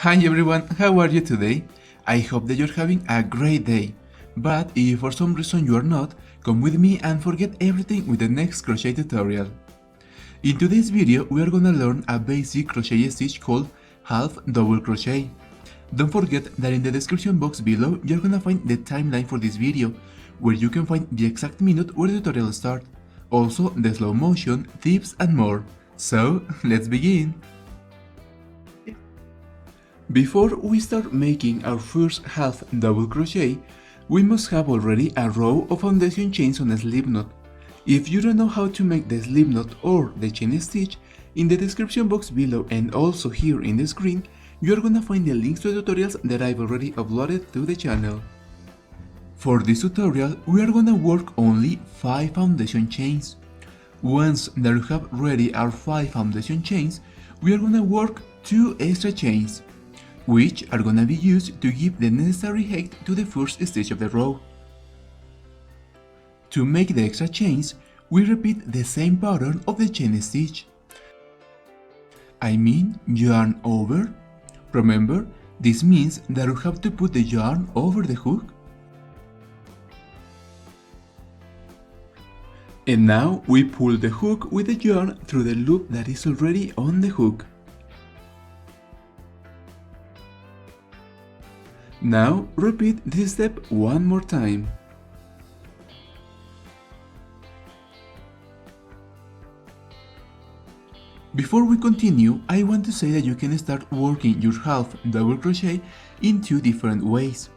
Hi everyone, how are you today? I hope that you're having a great day. But if for some reason you are not, come with me and forget everything with the next crochet tutorial. In today's video we are gonna learn a basic crochet stitch called Half Double Crochet. Don't forget that in the description box below you're gonna find the timeline for this video, where you can find the exact minute where the tutorial starts, also the slow motion, tips and more. So let's begin! Before we start making our first half double crochet, we must have already a row of foundation chains on a slip knot. If you don't know how to make the slip knot or the chain stitch, in the description box below and also here in the screen, you are gonna find the links to the tutorials that I've already uploaded to the channel. For this tutorial, we are gonna work only 5 foundation chains. Once that we have ready our 5 foundation chains, we are gonna work 2 extra chains, which are gonna be used to give the necessary height to the first stitch of the row. To make the extra chains, we repeat the same pattern of the chain stitch. I mean yarn over. Remember, this means that we have to put the yarn over the hook. And now we pull the hook with the yarn through the loop that is already on the hook. Now repeat this step one more time. Before we continue, I want to say that you can start working your half double crochet in 2 different ways.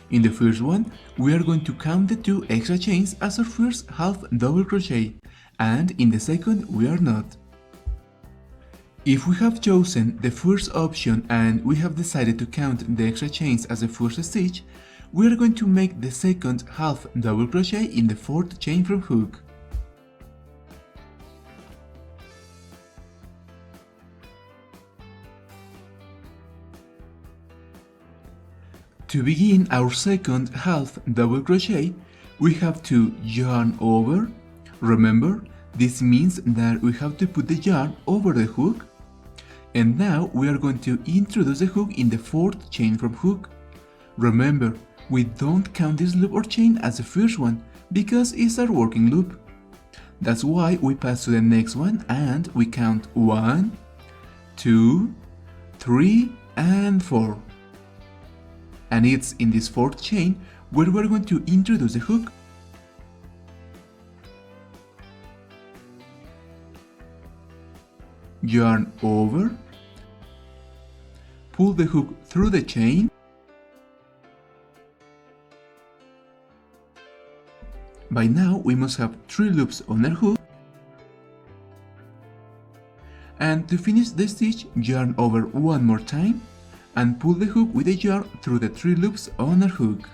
In the first one, we are going to count the 2 extra chains as our first half double crochet, and in the second we are not. If we have chosen the first option and we have decided to count the extra chains as the first stitch, we are going to make the second half double crochet in the 4th chain from hook. To begin our second half double crochet, we have to yarn over. Remember, this means that we have to put the yarn over the hook. And now we are going to introduce the hook in the 4th chain from hook. Remember, we don't count this loop or chain as the first one, because it's our working loop. That's why we pass to the next one and we count 1, 2, 3 and 4. And it's in this 4th chain where we're going to introduce the hook. Yarn over, pull the hook through the chain, by now we must have 3 loops on our hook, and to finish the stitch, yarn over one more time and pull the hook with the yarn through the 3 loops on our hook.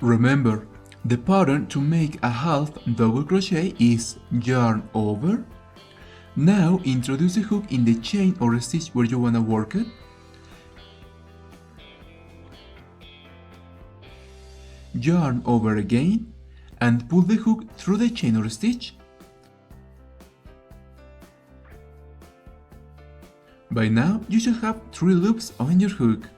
Remember, the pattern to make a half double crochet is yarn over. Now introduce the hook in the chain or stitch where you wanna work it. Yarn over again and pull the hook through the chain or stitch. By now you should have 3 loops on your hook.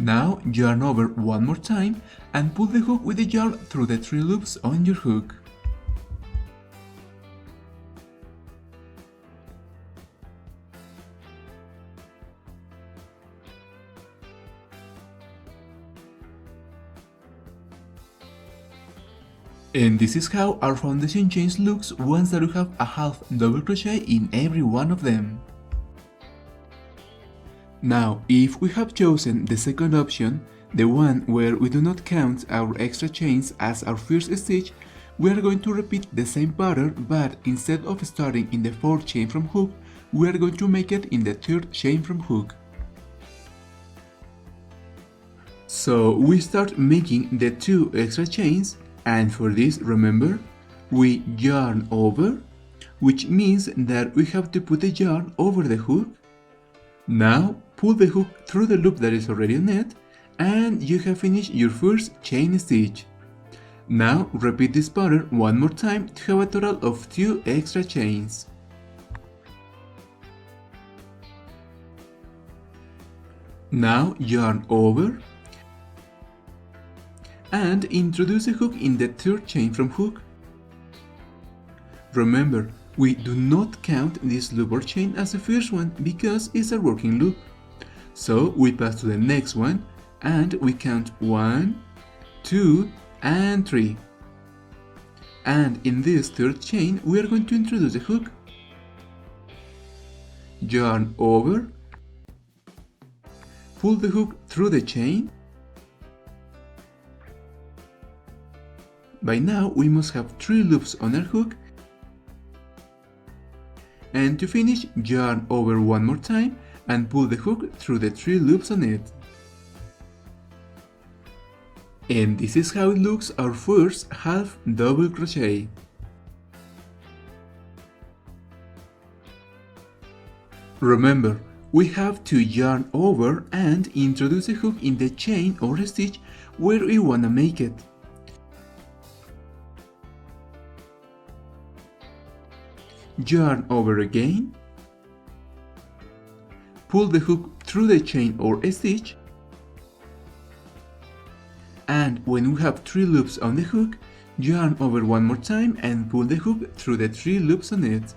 Now yarn over one more time and pull the hook with the yarn through the 3 loops on your hook. And this is how our foundation chains looks once that we have a half double crochet in every one of them. Now, if we have chosen the second option, the one where we do not count our extra chains as our first stitch, we are going to repeat the same pattern, but instead of starting in the 4th chain from hook, we are going to make it in the 3rd chain from hook. So we start making the 2 extra chains, and for this, remember, we yarn over, which means that we have to put the yarn over the hook. Now pull the hook through the loop that is already on it, and you have finished your first chain stitch. Now repeat this pattern one more time to have a total of 2 extra chains. Now yarn over and introduce a hook in the third chain from hook. Remember, we do not count this loop or chain as the first one because it's a working loop. So we pass to the next one and we count 1, 2, and 3. And in this third chain we are going to introduce a hook. Yarn over, pull the hook through the chain. By now we must have 3 loops on our hook. And to finish, yarn over one more time and pull the hook through the 3 loops on it. And this is how it looks, our first half double crochet. Remember, we have to yarn over and introduce a hook in the chain or stitch where we wanna make it. Yarn over again, pull the hook through the chain or stitch, and when we have 3 loops on the hook, yarn over one more time and pull the hook through the 3 loops on it.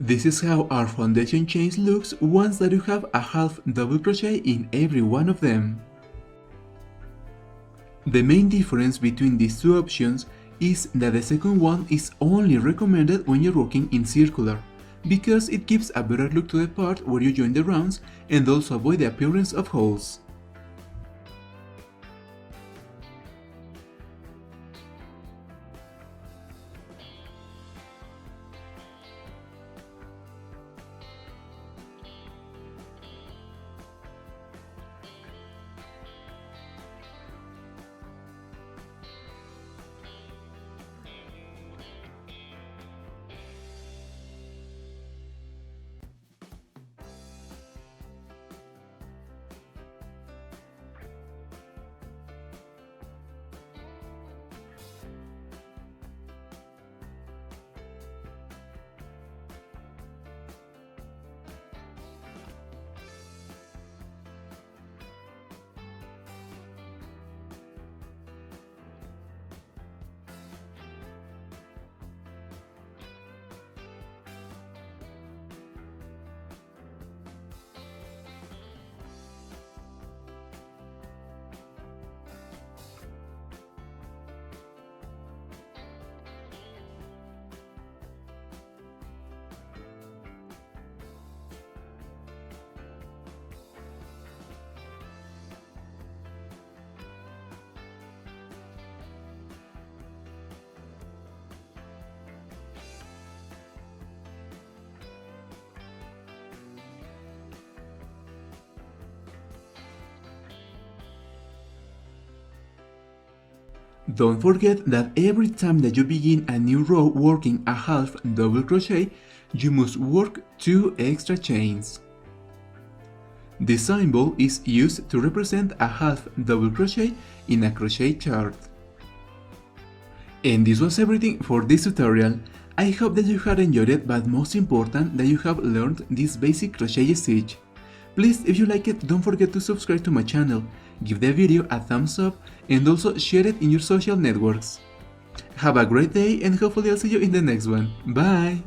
This is how our foundation chains looks once that you have a half double crochet in every one of them. The main difference between these two options is that the second one is only recommended when you're working in circular, because it gives a better look to the part where you join the rounds and also avoid the appearance of holes. Don't forget that every time that you begin a new row working a half double crochet, you must work 2 extra chains. This symbol is used to represent a half double crochet in a crochet chart. And this was everything for this tutorial. I hope that you had enjoyed it, but most important that you have learned this basic crochet stitch. Please, if you like it, don't forget to subscribe to my channel, give the video a thumbs up, and also share it in your social networks. Have a great day and hopefully I'll see you in the next one. Bye!